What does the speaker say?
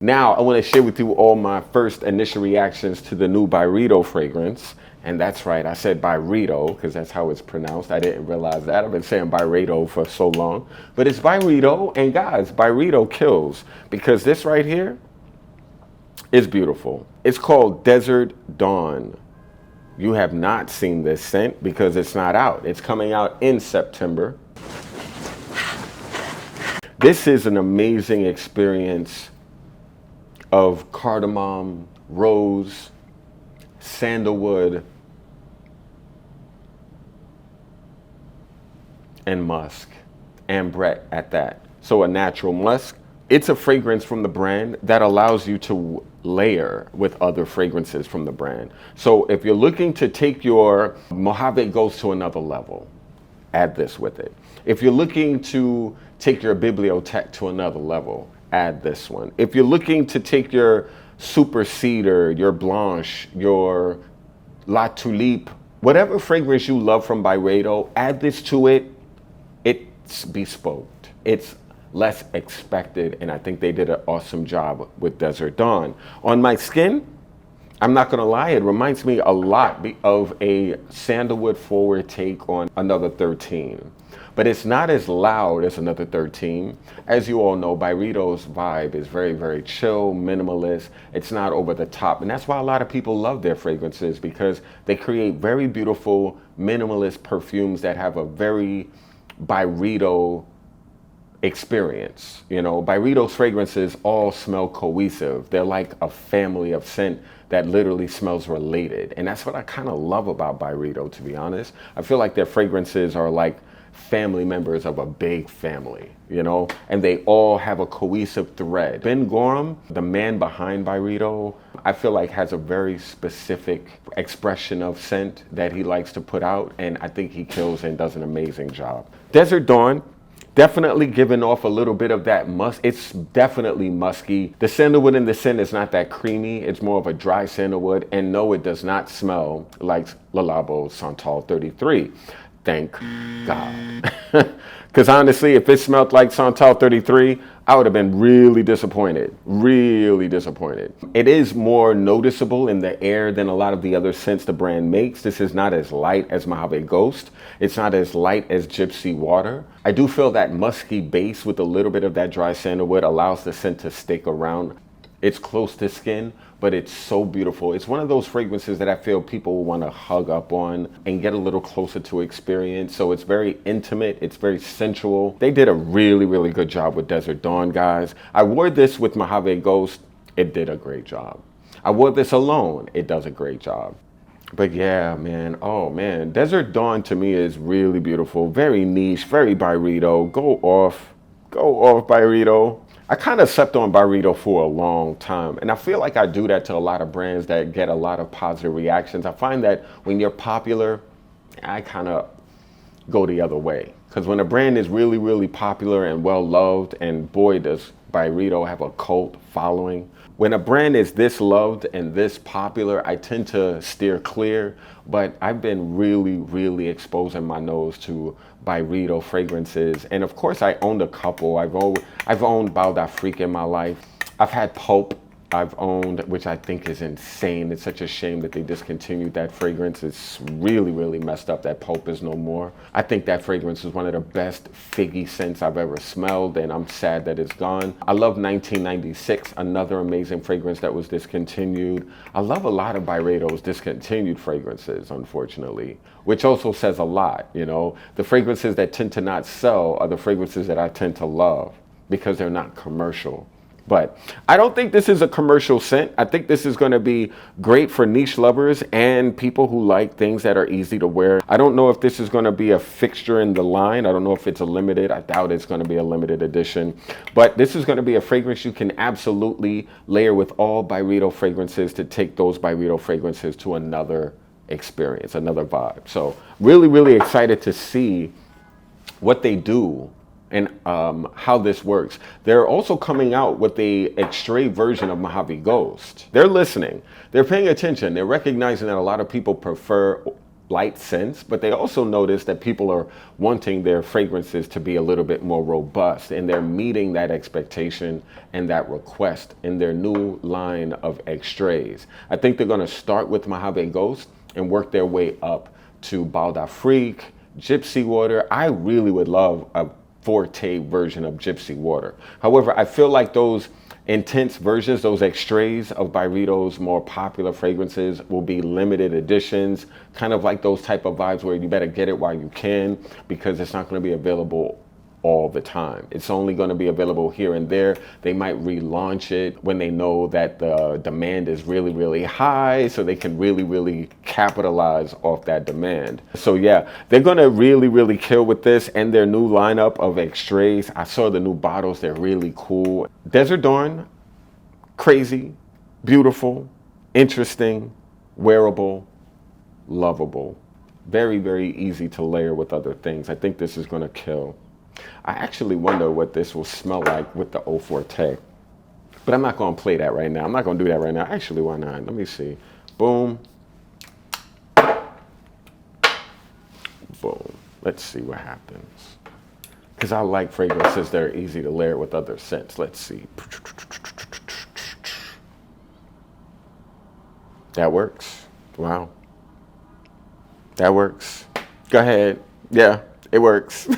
Now, I want to share with you all my first initial reactions to the new Byredo fragrance. And that's right, I said Byredo because that's how it's pronounced. I didn't realize that. I've been saying Byredo for so long. But it's Byredo, and guys, Byredo kills because this right here is beautiful. It's called Desert Dawn. You have not seen this scent because it's not out. It's coming out in September. This is an amazing experience of cardamom, rose, sandalwood, and musk, ambrette at that. So a natural musk. It's a fragrance from the brand that allows you to layer with other fragrances from the brand. So if you're looking to take your Mojave Ghost to another level, add this with it. If you're looking to take your Bibliothèque to another level, add this one. If you're looking to take your Super Cedar, your Blanche, your La Tulipe, whatever fragrance you love from Byredo, add this to it. It's bespoke. It's less expected, and I think they did an awesome job with Desert Dawn. On my skin, I'm not gonna lie, it reminds me a lot of a sandalwood forward take on Another 13. But it's not as loud as Another 13. As you all know, Byredo's vibe is very, very chill, minimalist. It's not over the top. And that's why a lot of people love their fragrances, because they create very beautiful, minimalist perfumes that have a very Byredo experience. You know, Byredo's fragrances all smell cohesive. They're like a family of scent that literally smells related. And that's what I kind of love about Byredo, to be honest. I feel like their fragrances are like family members of a big family, you know, and they all have a cohesive thread. Ben Gorham, the man behind Byredo, I feel like has a very specific expression of scent that he likes to put out, and I think he kills and does an amazing job. Desert Dawn, definitely giving off a little bit of that musk. It's definitely musky. The sandalwood in the scent is not that creamy. It's more of a dry sandalwood. And no, it does not smell like Le Labo Santal 33. Thank God. Because honestly, if it smelled like Santal 33, I would have been really disappointed. Really disappointed. It is more noticeable in the air than a lot of the other scents the brand makes. This is not as light as Mojave Ghost. It's not as light as Gypsy Water. I do feel that musky base with a little bit of that dry sandalwood allows the scent to stick around. It's close to skin, but it's so beautiful. It's one of those fragrances that I feel people want to hug up on and get a little closer to experience. So it's very intimate. It's very sensual. They did a really, really good job with Desert Dawn, guys. I wore this with Mojave Ghost. It did a great job. I wore this alone. It does a great job. But yeah, man, oh man, Desert Dawn to me is really beautiful. Very niche, very Byredo. Go off Byredo. I kind of slept on Byredo for a long time, and I feel like I do that to a lot of brands that get a lot of positive reactions. I find that when you're popular, I kind of go the other way. Because when a brand is really, really popular and well loved, and boy does Byredo have a cult following. When a brand is this loved and this popular, I tend to steer clear, but I've been really, really exposing my nose to Byredo fragrances. And of course I owned a couple. I've owned Bal d'Afrique in my life. I've had Pulp. I've owned, which I think is insane. It's such a shame that they discontinued that fragrance. It's really, really messed up that Pulp is no more. I think that fragrance is one of the best figgy scents I've ever smelled, and I'm sad that it's gone. I love 1996, another amazing fragrance that was discontinued. I love a lot of Byredo's discontinued fragrances, unfortunately, which also says a lot, you know. The fragrances that tend to not sell are the fragrances that I tend to love because they're not commercial. But I don't think this is a commercial scent. I think this is going to be great for niche lovers and people who like things that are easy to wear. I don't know if this is going to be a fixture in the line. I don't know if it's a limited. I doubt it's going to be a limited edition. But this is going to be a fragrance you can absolutely layer with all Byredo fragrances to take those Byredo fragrances to another experience, another vibe. So really, really excited to see what they do and how this works. They're also coming out with a extrait version of Mojave Ghost. They're listening. They're paying attention. They're recognizing that a lot of people prefer light scents, but they also notice that people are wanting their fragrances to be a little bit more robust, and they're meeting that expectation and that request in their new line of extraits. I think they're going to start with Mojave Ghost and work their way up to Bal d'Afrique, Gypsy Water. I really would love a Forte version of Gypsy Water. However, I feel like those intense versions, those extraits of Byredo's more popular fragrances will be limited editions, kind of like those type of vibes where you better get it while you can, because it's not going to be available all the time. It's only going to be available here and there. They might relaunch it when they know that the demand is really, really high, so they can really, really capitalize off that demand. So yeah, they're going to really, really kill with this and their new lineup of extraits. I saw the new bottles. They're really cool. Desert Dawn, crazy, beautiful, interesting, wearable, lovable. Very, very easy to layer with other things. I think this is going to kill. I actually wonder what this will smell like with the Eau Forte. But I'm not going to play that right now. I'm not going to do that right now. Actually, why not? Let me see. Boom. Boom. Let's see what happens. Because I like fragrances that are easy to layer with other scents. Let's see. That works. Wow. That works. Go ahead. Yeah, it works.